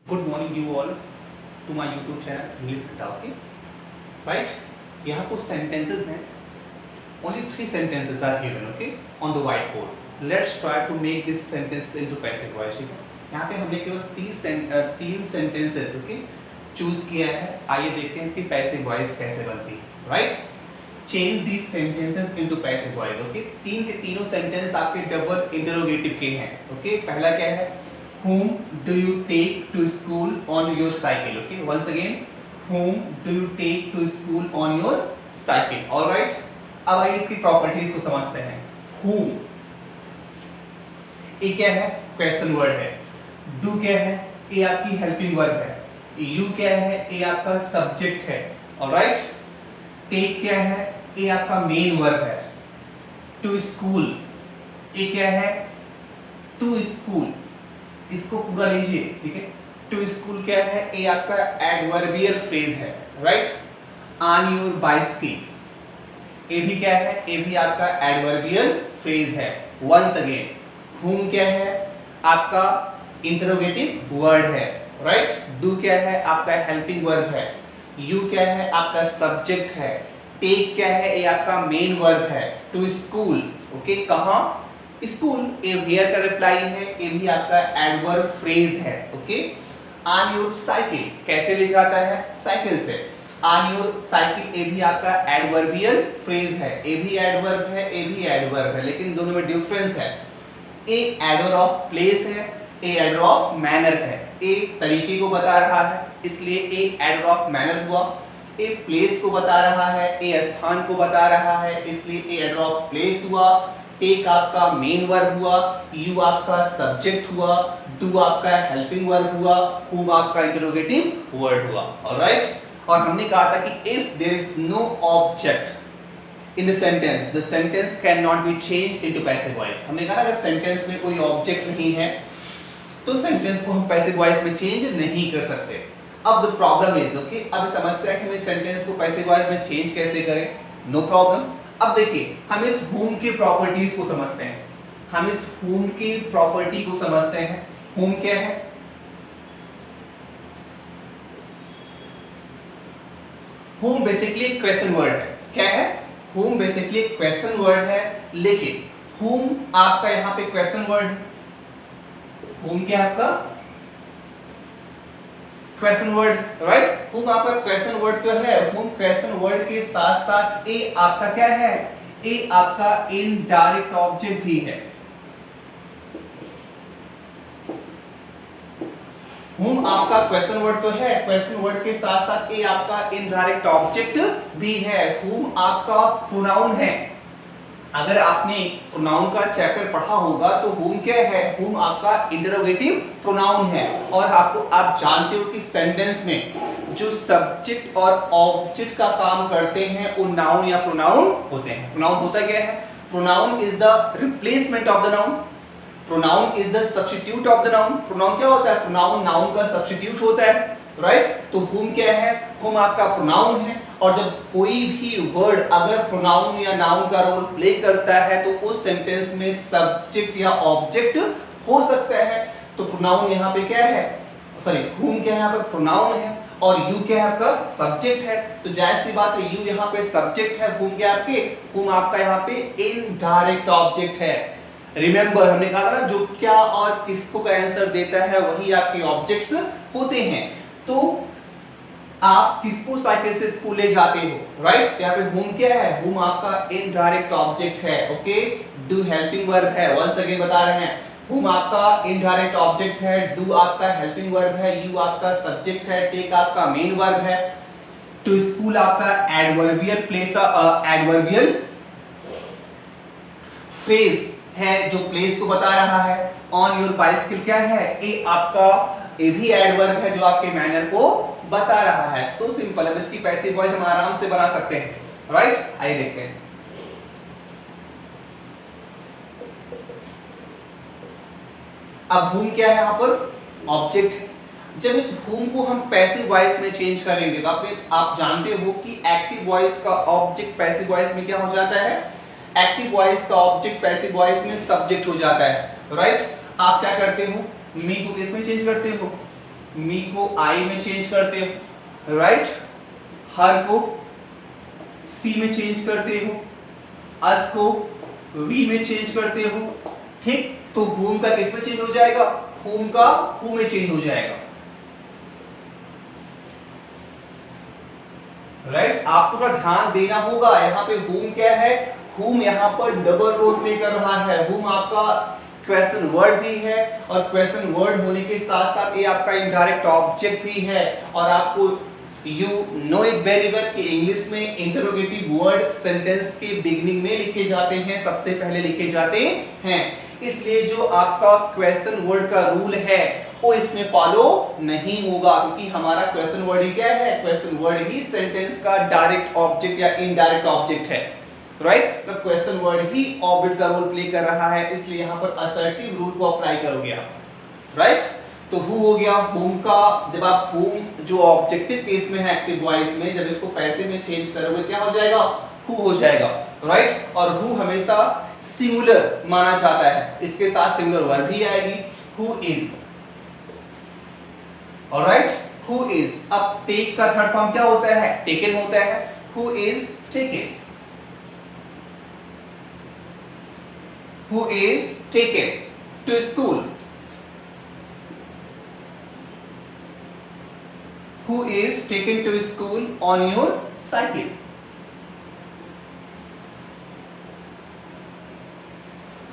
Good morning you all to my YouTube channel English Karaoke. Right? यहाँ कुछ sentences हैं. Only 3 sentences are given, okay, on the whiteboard. Let's try to make this sentence into passive voice. ठीक है? यहाँ पे हमने केवल 3 sentences, okay, choose किया है. आइए देखते हैं इसकी passive voice कैसे बनती है. Right? Change these sentences into passive voice. Okay? तीन के तीनों sentence आपके double interrogative के हैं. Okay? पहला क्या है? Whom do you take to school on your cycle? Okay, once again, whom do you take to school on your cycle? All right. अब आइए इसकी प्रॉपर्टीज को समझते हैं. Whom ये क्या है? क्वेश्चन वर्ड है. Do क्या है? ये आपकी हेल्पिंग वर्ब है. You क्या है? ये आपका सब्जेक्ट है. All right. Take क्या है? ये आपका मेन वर्ब है. To school ये क्या है? To school इसको पूरा लीजिए, ठीक है. टू स्कूल क्या है? ये आपका एडवर्बियल फ्रेज है. राइट. ऑन योर बाइसिकल ये भी क्या है? ये भी आपका एडवर्बियल फ्रेज है. वंस अगेन, हुम क्या है? आपका इंटरोगेटिव वर्ड है. राइट. डू क्या है? आपका हेल्पिंग वर्ब है. यू क्या है? आपका सब्जेक्ट है. टेक क्या है? ये आपका मेन वर्ब है. टू स्कूल, ओके, कहां? स्कूल. ए हियर का रिप्लाई है. ये भी आपका एडवर्ब फ्रेज है. ओके. ऑन योर साइकिल कैसे ले जाता है? साइकिल से. ऑन योर साइकिल ये भी आपका एडवर्बियल फ्रेज है. ए भी एडवर्ब है, ए भी एडवर्ब है, लेकिन दोनों में डिफरेंस है. ए एडवर्ब ऑफ प्लेस है, ए एडवर्ब ऑफ मैनर है. ए तरीके को बता रहा है इसलिए ए एडवर्ब ऑफ मैनर हुआ. ए प्लेस को बता रहा है, ए स्थान को बता रहा है, इसलिए ए एडवर्ब ऑफ प्लेस हुआ. टेक आपका मेन वर्ब हुआ, यू आपका सब्जेक्ट हुआ, डू आपका हेल्पिंग वर्ब हुआ, हुम आपका इंटरोगेटिव वर्ड हुआ. ऑलराइट. और हमने कहा था कि if there is no object in the sentence, the sentence can not be change into passive voice. हमने कहा अगर सेंटेंस में कोई ऑब्जेक्ट नहीं है तो सेंटेंस को हम पैसिव वॉइस में चेंज नहीं कर सकते. अब द प्रॉब्लम इज, ओके, अब समस्या है कि हम इस सेंटेंस को पैसिव वॉइस में चेंज कैसे करें. No problem. अब देखिए हम इस whom की प्रॉपर्टीज को समझते हैं. हम इस whom की प्रॉपर्टी को समझते हैं. whom क्या है? whom बेसिकली एक क्वेश्चन वर्ड है. क्या है? whom बेसिकली एक क्वेश्चन वर्ड है, लेकिन whom आपका यहां पे क्वेश्चन वर्ड है. whom क्या है आपका? Question word. राइट. whom आपका क्वेश्चन वर्ड तो है. whom क्वेश्चन वर्ड के साथ साथ ए आपका क्या है? ए आपका इनडायरेक्ट ऑब्जेक्ट भी है. whom आपका क्वेश्चन वर्ड तो है, क्वेश्चन वर्ड के साथ साथ ए आपका इनडायरेक्ट ऑब्जेक्ट भी है. whom आपका प्रोनाउन है. अगर आपने प्रोनाउन का चैप्टर पढ़ा होगा तो whom क्या है? whom आपका इंटरोगेटिव प्रोनाउन है. और आप जानते हो कि सेंटेंस में जो सब्जेक्ट और ऑब्जेक्ट का काम करते हैं वो नाउन या प्रोनाउन होते हैं. प्रोनाउन होता क्या है? Pronoun is the replacement of the noun. Pronoun is the substitute of the noun. Pronoun क्या होता है? प्रोनाउन नाउन का सब्स्टिट्यूट होता है. राइट. तो whom क्या है? whom आपका प्रोनाउन है. और जब कोई भी वर्ड अगर प्रोनाउन या नाउन का रोल प्ले करता है तो उस सेंटेंस में सब्जेक्ट या ऑब्जेक्ट हो सकता है. तो प्रोनाउन यहाँ पे क्या है? सॉरी, whom क्या है? यहाँ पे प्रोनाउन है और you क्या है? आपका सब्जेक्ट है. तो जाहिर सी बात है you यहाँ पे सब्जेक्ट है, whom क्या आपके? whom आपका यहाँ पे इनडायरेक्ट ऑब्जेक्ट है. रिमेंबर हमने कहा था ना, जो क्या और किसको का आंसर देता है वही आपके ऑब्जेक्ट्स होते हैं. तो आप किसको साइकिल से स्कूल ले जाते हो? राइट. यहाँ पे whom क्या है? whom आपका इनडायरेक्ट ऑब्जेक्ट है. ओके. डू हेल्पिंग वर्ब है. वंस अगेन बता रहे हैं, whom आपका इनडायरेक्ट ऑब्जेक्ट है, डू आपका हेल्पिंग वर्ब है, यू आपका सब्जेक्ट है, टेक आपका मेन वर्ब है, टू स्कूल आपका एडवर्बियल प्लेस एडवर्बियल फ्रेज है जो प्लेस को बता रहा है. ऑन योर बाइसिकल क्या है? ए आपका ए भी एडवर्ब है जो आपके मैनर को बता रहा है. So simple. अब इसकी पैसिव वॉइस हम आराम से बना सकते हैं. राइट. आइए देखते हैं. अब whom क्या है? यहाँ पर ऑब्जेक्ट है. जब इस whom को हम पैसिव वॉइस में चेंज करेंगे तो आप जानते हो कि एक्टिव वॉइस का ऑब्जेक्ट पैसिव वॉइस में क्या हो जाता है? एक्टिव वॉइस का ऑब्जेक्ट पैसिव वॉइस में सब्जेक्ट हो जाता है. राइट. आप क्या करते हो? मी को किस में चेंज करते हो? मी को आई में चेंज करते हो, राइट, हर को सी में चेंज करते हो, अस को वी में चेंज करते हो, ठीक। तो होम का किस में चेंज हो जाएगा, होम का हु में चेंज हो जाएगा, राइट। आपको थोड़ा ध्यान देना होगा, यहाँ पे होम क्या है, होम यहाँ पर डबल रोल प्ले कर रहा है। होम आपका क्वेश्चन वर्ड भी है और क्वेश्चन वर्ड होने के साथ साथ ये आपका इनडायरेक्ट ऑब्जेक्ट भी है। और आपको you know it very well कि इंग्लिश में इंटरोगेटिव वर्ड सेंटेंस के बिगिनिंग में लिखे जाते हैं, सबसे पहले लिखे जाते हैं। इसलिए जो आपका क्वेश्चन वर्ड का रूल है वो इसमें फॉलो नहीं होगा, क्योंकि हमारा क्वेश्चन वर्ड ही क्या है, क्वेश्चन वर्ड ही सेंटेंस का डायरेक्ट ऑब्जेक्ट या इनडायरेक्ट ऑब्जेक्ट है, राइट। तो क्वेश्चन वर्ड ही ऑब्जेक्ट का रोल प्ले कर रहा है, इसलिए यहाँ पर असर्टिव रूल को अप्लाई करोगे आप, राइट। तो हु हो गया होम का। जब आप होम जो ऑब्जेक्टिव केस में है एक्टिव वॉइस में, जब इसको पैसे में चेंज करोगे क्या हो जाएगा, हु हो जाएगा, राइट। और हु हमेशा सिंगुलर माना जाता है, इसके साथ सिंगुलर वर्ब भी आएगी, who is, alright, who is. अब टेक का थर्ड फॉर्म क्या होता है, टेकन होता है, who is taken, who is taken to school, who is taken to school on your cycle,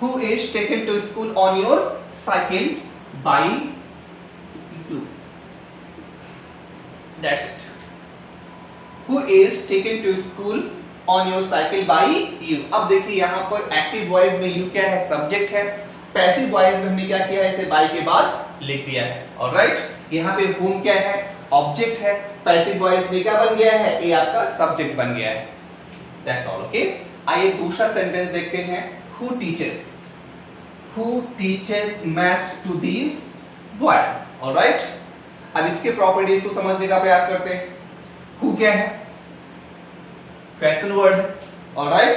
who is taken to school on your cycle by you, that's it, who is taken to school on your cycle by you। अब देखिए यहाँ पर active voice में you क्या है, subject है, passive voice में हमने क्या किया है, इसे by के बाद लिख दिया है, ऑलराइट। यहाँ पे whom क्या है, ऑब्जेक्ट है, पैसिव वॉइस में क्या बन गया है, ये आपका सब्जेक्ट बन गया है, दैट्स ऑल, ओके। आइए दूसरा सेंटेंस देखते हैं, who teaches maths to these boys, alright. अब इसके प्रॉपर्टीज को समझने का प्रयास करते हैं। हु क्या है, क्वेश्चन वर्ड है, ऑलराइट।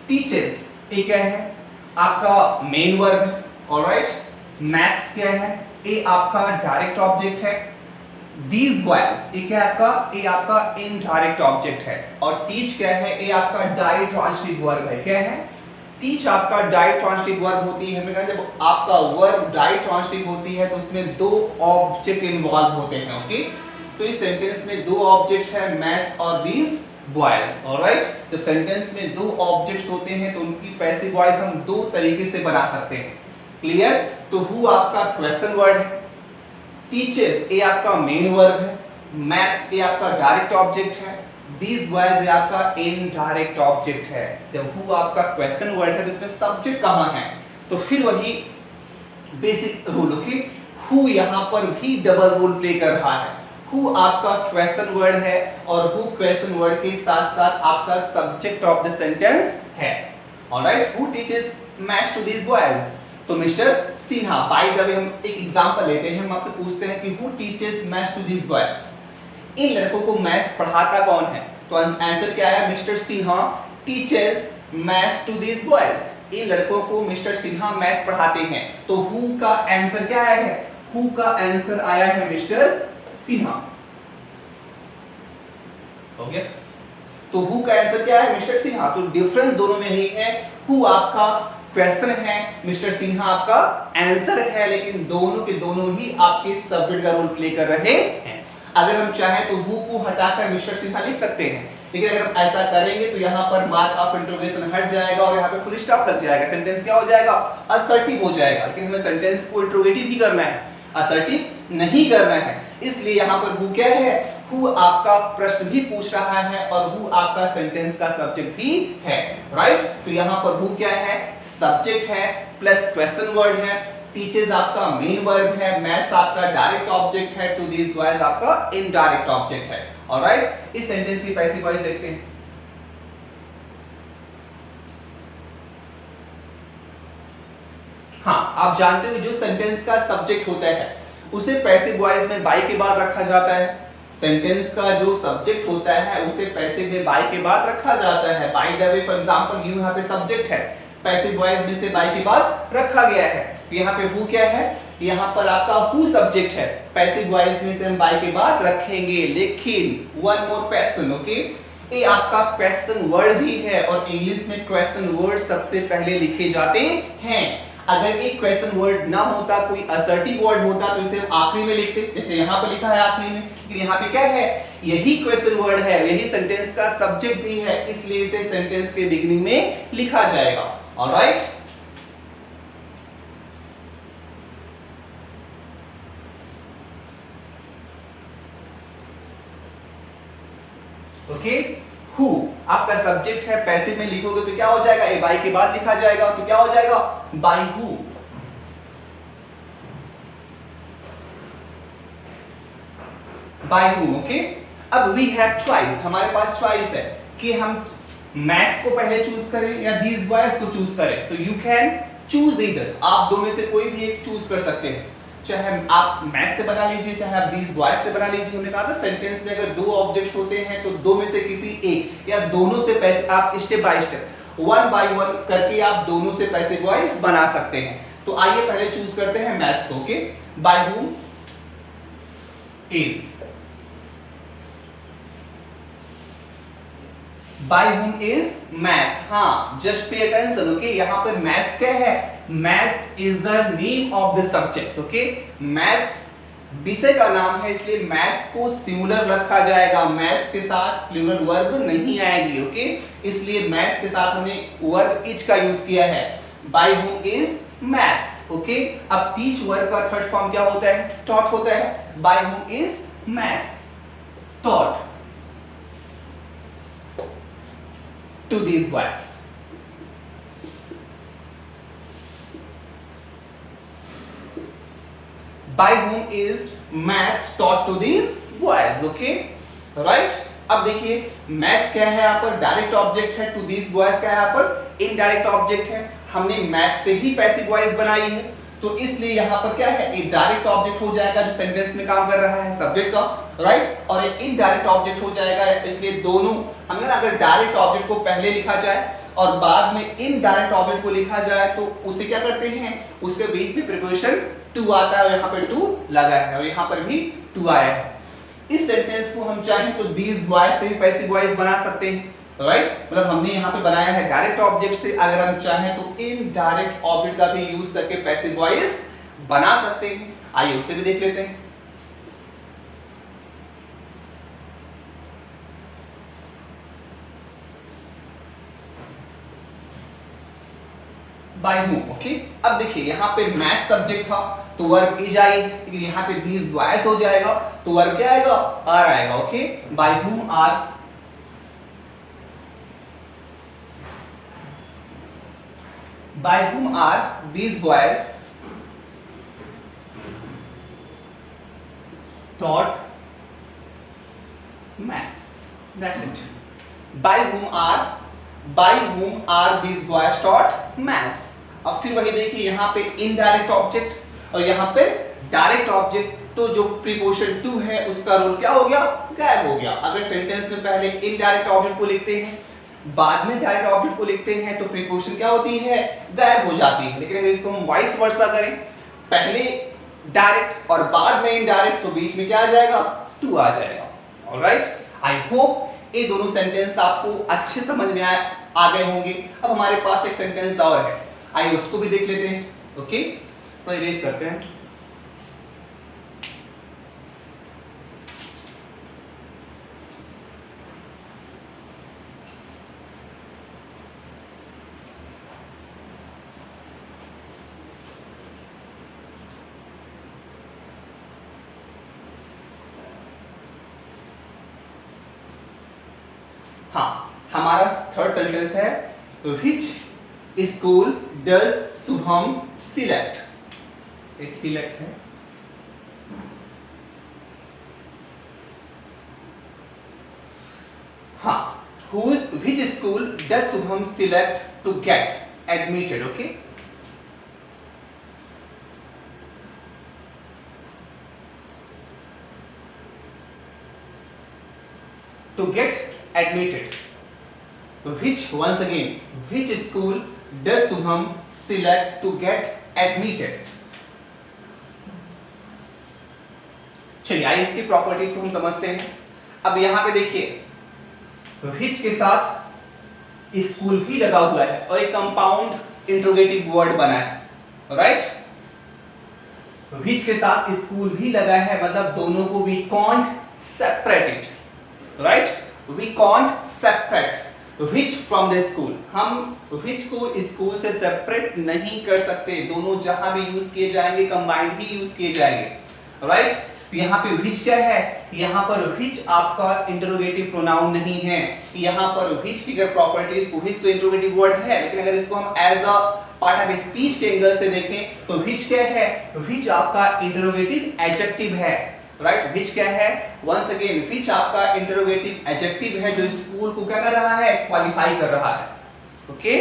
टीचेस ये क्या है, आपका मेन वर्ब है, ऑलराइट। मैथ्स क्या है, ये आपका डायरेक्ट ऑब्जेक्ट है। These boys ये क्या है आपका, ये आपका इनडायरेक्ट ऑब्जेक्ट है। और टीच क्या है, ये आपका डायरेक्ट ट्रांसिटिव वर्ब है, क्या है, टीच आपका डायरेक्ट ट्रांसिटिव वर्ब होती है। हमने कहा जब आपका वर्ब डायरेक्ट ट्रांसिटिव होती है तो उसमें दो ऑब्जेक्ट इन्वॉल्व होते हैं, ओके। तो इस सेंटेंस में दो ऑब्जेक्ट्स हैं, मैथ्स और दीज बॉयज, ऑलराइट। जब सेंटेंस में दो ऑब्जेक्ट्स होते हैं तो उनकी पैसिव वॉइस हम दो तरीके से बना सकते हैं, क्लियर। तो हु आपका क्वेश्चन वर्ड है, टीचर्स ये आपका मेन वर्ब है, मैथ्स ये आपका डायरेक्ट ऑब्जेक्ट है, दीज बॉयज ये आपका इनडायरेक्ट ऑब्जेक्ट है। जब हु आपका क्वेश्चन वर्ड है तो इसमें सब्जेक्ट कहाँ है, तो फिर वही बेसिक रूल, ओके। हु यहाँ पर भी डबल रोल प्ले कर रहा है। हु आपका क्वेश्चन वर्ड है और हु क्वेश्चन वर्ड के साथ साथ आपका सब्जेक्ट ऑफ द सेंटेंस है, alright. Who teaches maths to these boys, तो mister Sinha. By the way हम एक एग्जांपल लेते हैं, हम आपसे पूछते हैं कि who teaches maths to these boys, इन लड़कों को मैथ्स पढ़ाता कौन है, तो आंसर क्या आया, mister Sinha teaches maths to these boys. इन लड़कों को मिस्टर सिन्हा मैथ्स पढ़ाते हैं। तो हु का आंसर क्या आया है, हु का आंसर आया है मिस्टर सिन्हा, हो गया। तो हु का आंसर क्या है, मिस्टर सिन्हा। तो डिफरेंस दोनों में ही है, हु आपका क्वेश्चन है, मिस्टर सिन्हा आपका आंसर है, लेकिन दोनों के दोनों ही आपके सब्जेक्ट का रोल प्ले कर रहे हैं। अगर हम चाहें तो हु को हटाकर मिस्टर सिन्हा लिख सकते हैं, लेकिन अगर हम ऐसा करेंगे तो यहाँ पर मार्क ऑफ इंटरोगेशन हट जाएगा और यहाँ पे फुल स्टॉप लग जाएगा, सेंटेंस क्या हो जाएगा, असर्टिव हो जाएगा। लेकिन हमें सेंटेंस को इंटरोगेटिव ही करना है, असर्टिव नहीं करना है। इसलिए यहाँ पर हु क्या है, हु आपका प्रश्न भी पूछ रहा है और हु आपका सेंटेंस का सब्जेक्ट भी है, राइट। तो यहाँ पर हु क्या है, सब्जेक्ट है प्लस क्वेश्चन वर्ड है, टीचर्स आपका मेन वर्ब है, मैथ्स आपका डायरेक्ट ऑब्जेक्ट है, टू दीज बॉयज आपका इनडायरेक्ट ऑब्जेक्ट है, ऑलराइट। इस सेंटेंस की पैसिव वॉइस देखते हैं। हाँ, आप जानते हो जो सेंटेंस का सब्जेक्ट होता है उसे पैसिव वॉइस में बाय के बाद रखा जाता है। सेंटेंस का जो सब्जेक्ट होता है उसे पैसिव में बाय के बाद रखा जाता है। Bye the way for example you यहाँ पे सब्जेक्ट है, पैसिव वॉइस में से बाय के बाद रखा गया है। तो यहाँ पे हु क्या है, यहाँ पर आपका हु सब्जेक्ट है, पैसिव वॉइस में से हम बाय के बाद रखेंगे। लेकिन वन मोर क्वेश्चन, ओके, ये आपका क्वेश्चन वर्ड भी है और इंग्लिश में क्वेश्चन वर्ड सबसे पहले लिखे जाते हैं। अगर एक क्वेश्चन वर्ड ना होता, कोई असर्टिव वर्ड होता तो इसे आखिरी में लिखते, जैसे यहाँ पर लिखा है आखिरी में, लेकिन यहाँ पे क्या है, यही क्वेश्चन वर्ड है, यही सेंटेंस का सब्जेक्ट भी है, इसलिए इसे सेंटेंस के बिगिनिंग में लिखा जाएगा। Alright, okay. हु आपका सब्जेक्ट है, पैसिव में लिखोगे तो क्या हो जाएगा, ए बाय के बाद लिखा जाएगा तो क्या हो जाएगा, by who. By who, okay. अब वी हैव चॉइस, हमारे पास चॉइस है कि हम मैथ्स को पहले चूज करें या दीज बॉयज को चूज करें। तो यू कैन चूज ईदर, आप दो में से कोई भी एक चूज कर सकते हैं, चाहे आप मैथ से बना लीजिए, चाहे आप दीज बॉयज से बना लीजिए। हमने कहा था सेंटेंस में अगर दो ऑब्जेक्ट्स होते हैं तो दो में से किसी एक या दोनों से पैसे आप step by step one by one करके आप दोनों से पैसे बॉयज बना सकते हैं। तो आइए पहले चूज करते हैं मैथ्स को, okay. By whom is, by whom is maths, हाँ जस्ट पे अटेंशन, ओके। यहाँ पर मैथ्स क्या है, maths is the name of the subject, okay. Maths विषय का नाम है, इसलिए मैथ्स को सिंगुलर रखा जाएगा, मैथ्स के साथ प्लूरल वर्ब नहीं आएगी, ओके। इसलिए मैथ्स के साथ हमने वर्ब इज का यूज किया है, by whom is maths, okay. अब टीच वर्ब का थर्ड फॉर्म क्या होता है, टॉट होता है, by whom is maths, taught to these boys. By whom is maths taught to these boys, okay, right? अब देखिए मैथ्स क्या है यहाँ पर, डायरेक्ट ऑब्जेक्ट है, टू दीज बॉयज क्या है यहाँ पर, इनडायरेक्ट ऑब्जेक्ट है। हमने मैथ्स से ही पैसिव वॉइस बनाई है, तो इसलिए यहाँ पर क्या है, एक डायरेक्ट ऑब्जेक्ट हो जाएगा जो सेंटेंस में काम कर रहा है सब्जेक्ट का, राइट, और एक इनडायरेक्ट ऑब्जेक्ट हो जाएगा। इसलिए दोनों हमें अगर डायरेक्ट ऑब्जेक्ट को पहले लिखा जाए और बाद में इनडायरेक्ट ऑब्जेक्ट को लिखा जाए तो उसे क्या करते हैं, उसके बीच में प्रीपोजिशन टू आता है और यहाँ पर टू लगा है और यहाँ पर भी टू आया है। इस सेंटेंस को हम चाहें तो दीज बॉयज से भी पैसिव वॉइस बना सकते हैं, राइट, मतलब हमने यहाँ पे बनाया है डायरेक्ट ऑब्जेक्ट से, अगर हम चाहें तो इनडायरेक्ट ऑब्जेक्ट का भी यूज करके पैसिव वॉइस बना सकते हैं। आइए उसे भी देख लेते हैं। Bye whom, okay. अब देखिए यहाँ पे मैथ सब्जेक्ट था तो वर्ब इज आई, लेकिन यहाँ पे दीज बॉयज हो जाएगा तो वर्ब क्या आएगा, आर आएगा, okay. By whom are, by whom are these boys taught maths, that's it. by whom are these boys taught maths। अब फिर वही देखिए यहाँ पे इनडायरेक्ट ऑब्जेक्ट और यहाँ पे डायरेक्ट ऑब्जेक्ट, तो जो प्रीपोजिशन टू है उसका रोल क्या हो गया, गायब हो गया। अगर सेंटेंस में पहले इनडायरेक्ट ऑब्जेक्ट को लिखते हैं बाद में डायरेक्ट ऑब्जेक्ट को लिखते हैं तो प्रीपोजिशन क्या होती है, गायब हो जाती है। लेकिन अगर इसको हम वाइस वर्सा करें, पहले डायरेक्ट और बाद में इनडायरेक्ट, तो बीच में क्या आ जाएगा, टू आ जाएगा। ऑलराइट, आई होप ये दोनों सेंटेंस आपको अच्छे समझ में आ गए होंगे। अब हमारे पास एक सेंटेंस और है, आइए उसको भी देख लेते हैं, ओके। तो इरेज करते हैं। हाँ, हमारा थर्ड सेंटेंस है, which school does Shubham select. एक सिलेक्ट है, हाँ, which school does Shubham select to get admitted, okay. To get admitted, which, once again, which school does Shubham select to get admitted? चलिए आइए इसकी प्रॉपर्टीज को हम समझते हैं। अब यहाँ पे देखिए व्हिच के साथ स्कूल भी लगा हुआ है और एक कंपाउंड इंट्रोगेटिव वर्ड बना है, राइट। व्हिच के साथ स्कूल भी लगा है, मतलब दोनों को we can't separate it, right. We can't separate which from the school. हम व्हिच को स्कूल से सेपरेट नहीं कर सकते, दोनों जहां भी यूज किए जाएंगे कंबाइंड ही यूज किए जाएंगे, राइट। यहाँ पे व्हिच क्या है, यहाँ पर व्हिच आपका इंटरोगेटिव प्रोनाउन नहीं है। यहाँ पर व्हिच की अगर प्रॉपर्टीज, व्हिच तो इंटरोगेटिव वर्ड है, लेकिन अगर इसको हम as a part of speech के एंगल से देखें तो व्हिच क्या है, व्हिच आपका इंटरोगेटिव एडजेक्टिव है, राइट। व्हिच क्या है, वंस अगेन व्हिच आपका इंटरोगेटिव एडजेक्टिव है जो स्कूल को क्या कर रहा है, क्वालिफाई कर रहा है, ओके।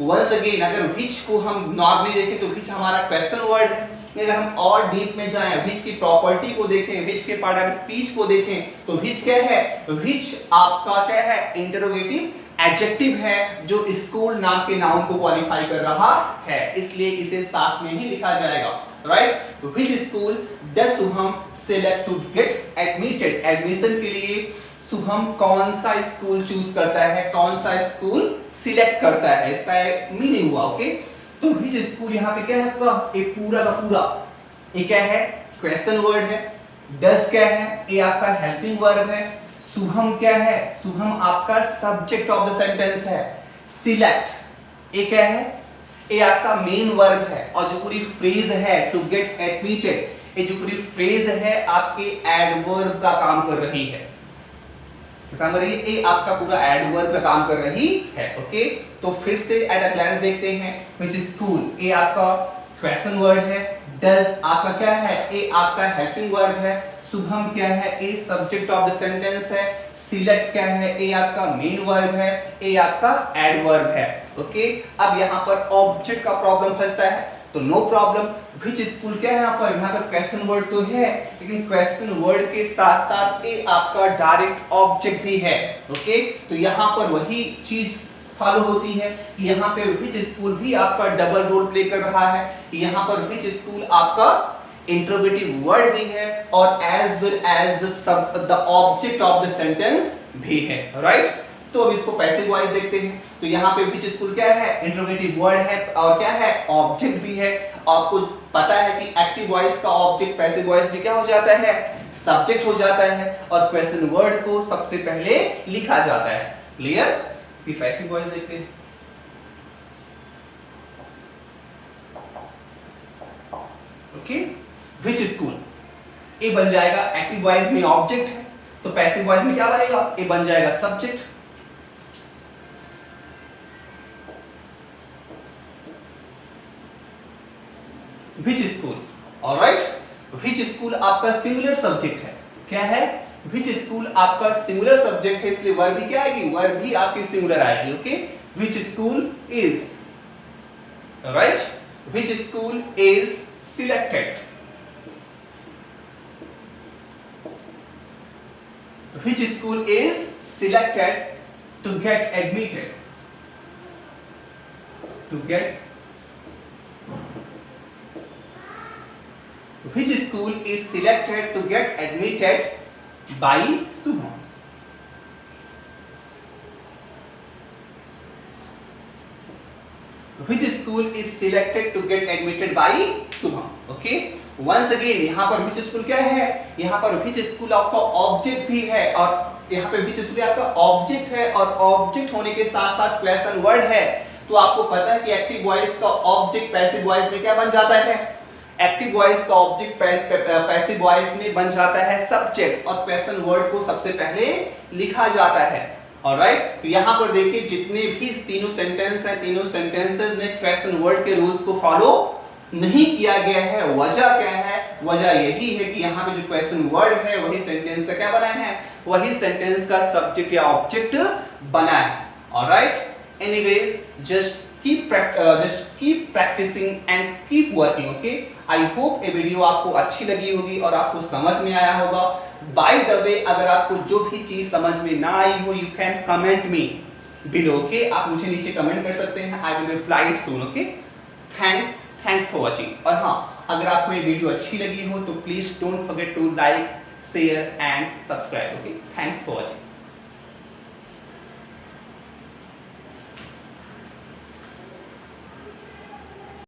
वंस अगेन अगर व्हिच को हम नॉर्मली देखें तो व्हिच हमारा क्वेश्चन वर्ड है, अगर हम और डीप में जाएं, व्हिच की प्रॉपर्टी को देखें, व्हिच के पार्ट ऑफ स्पीच को देखें तो व्हिच क्या है, व्हिच आपका क्या है, इंटरोगेटिव एडजेक्टिव है जो स्कूल नाम के नाउन को क्वालिफाई कर रहा है, इसलिए इसे साथ में ही लिखा जाएगा, right. Which school does Shubham select to get admitted. Admission के लिए शुभम कौन सा स्कूल चूज करता है, कौन सा स्कूल सिलेक्ट करता है, इसका मीनिंग हुआ, ओके। तो व्हिच स्कूल यहाँ पे क्या है आपका, एक पूरा का पूरा ये क्या है, क्वेश्चन वर्ड है। डज क्या है, ये आपका हेल्पिंग वर्ब है। शुभम क्या है, शुभम आपका सब्जेक्ट ऑफ द सेंटेंस है। सिलेक्ट ये क्या है, ये आपका मेन वर्ब है। और जो पूरी फ्रेज है टू गेट एडमिटेड, ये जो पूरी फ्रेज है आपके एडवर्ब का काम कर रही है, समझ रही है, ये आपका पूरा एडवर्ब का काम कर रही है, ओके। तो फिर से एट अ ग्लांस देखते हैं, व्हिच स्कूल ये आपका क्वेश्चन वर्ड है। डज आपका क्या है, ये आपका हेल्पिंग वर्ब है। शुभम क्या है, ये सब्जेक्ट ऑफ द सेंटेंस है। सिलेक्ट क्या है, ये आपका मेन वर्ब है, ये आपका एडवर्ब है, ओके। अब यहाँ पर ऑब्जेक्ट का प्रॉब्लम फंसता है, तो नो प्रॉब्लम। व्हिच स्कूल क्या है, यहाँ पर क्वेश्चन वर्ड तो है, लेकिन क्वेश्चन वर्ड के साथ साथ ये आपका डायरेक्ट ऑब्जेक्ट भी है, ओके। तो यहाँ पर वही चीज फॉलो होती है, यहाँ पे व्हिच स्कूल भी आपका डबल रोल प्ले कर रहा है। यहाँ पर व्हिच स्कूल आपका इंट्रोगेटिव वर्ड भी है और as well as the object of the sentence भी है, राइट। तो अब इसको पैसिव वॉइस देखते हैं। तो यहाँ पे व्हिच स्कूल क्या है, इंट्रोगेटिव वर्ड है और क्या है, ऑब्जेक्ट भी है। आपको पता है कि एक्टिव वॉइस का ऑब्जेक्ट पैसिव वॉइस भी क्या हो जाता है, सब्जेक्ट हो जाता है, और क्वेश्चन वर्ड को सबसे पहले लिखा जाता है, क्लियर। फिर पैसिव वॉइस देखते हैं, ओके। व्हिच स्कूल ये बन जाएगा, एक्टिव वॉइस में ऑब्जेक्ट है, तो पैसिव वॉइस में क्या बनेगा, ये बन जाएगा subject. Which school, alright. Which school आपका सिंगुलर सब्जेक्ट है, क्या है, व्हिच स्कूल आपका सिंगुलर सब्जेक्ट है, इसलिए वर्ब भी क्या आएगी, वर्ब भी आपकी सिंगुलर आएगी, okay. Which school is, right. Which school is selected, which school is selected to get admitted, to get, which school is selected to get admitted by Shubham, which school is selected to get admitted by Shubham, okay। Once again यहाँ पर which school क्या है, यहाँ पर which school आपका object भी है, और यहाँ पे व्हिच स्कूल आपका ऑब्जेक्ट है, और ऑब्जेक्ट होने के साथ साथ क्वेश्चन वर्ड है। तो आपको पता है कि एक्टिव वॉइस का ऑब्जेक्ट पैसिव वॉइस में क्या बन जाता है, एक्टिव वॉइस का ऑब्जेक्ट पैसिव वॉइस में बन जाता है सब्जेक्ट, और क्वेश्चन वर्ड को सबसे पहले लिखा जाता है, ऑलराइट। तो यहाँ पर देखिए जितने भी तीनों सेंटेंस हैं, तीनों सेंटेंसेस में क्वेश्चन वर्ड के रूल्स को फॉलो नहीं किया गया है। वजह क्या है, वजह यही है कि यहाँ पे जो क्वेश्चन वर्ड है वही सेंटेंस का क्या बना है, वही सेंटेंस का सब्जेक्ट या ऑब्जेक्ट बना है, alright. Anyways just keep practicing and keep working, okay. I hope ये वीडियो आपको अच्छी लगी होगी और आपको समझ में आया होगा। बाय द वे अगर आपको जो भी चीज समझ में ना आई हो, you can comment me below, okay. आप मुझे नीचे कमेंट कर सकते हैं, I will reply it soon, okay. Thanks for watching. और हाँ, अगर आपको ये वीडियो अच्छी लगी हो तो please don't forget to like, share and subscribe. Okay, thanks for watching.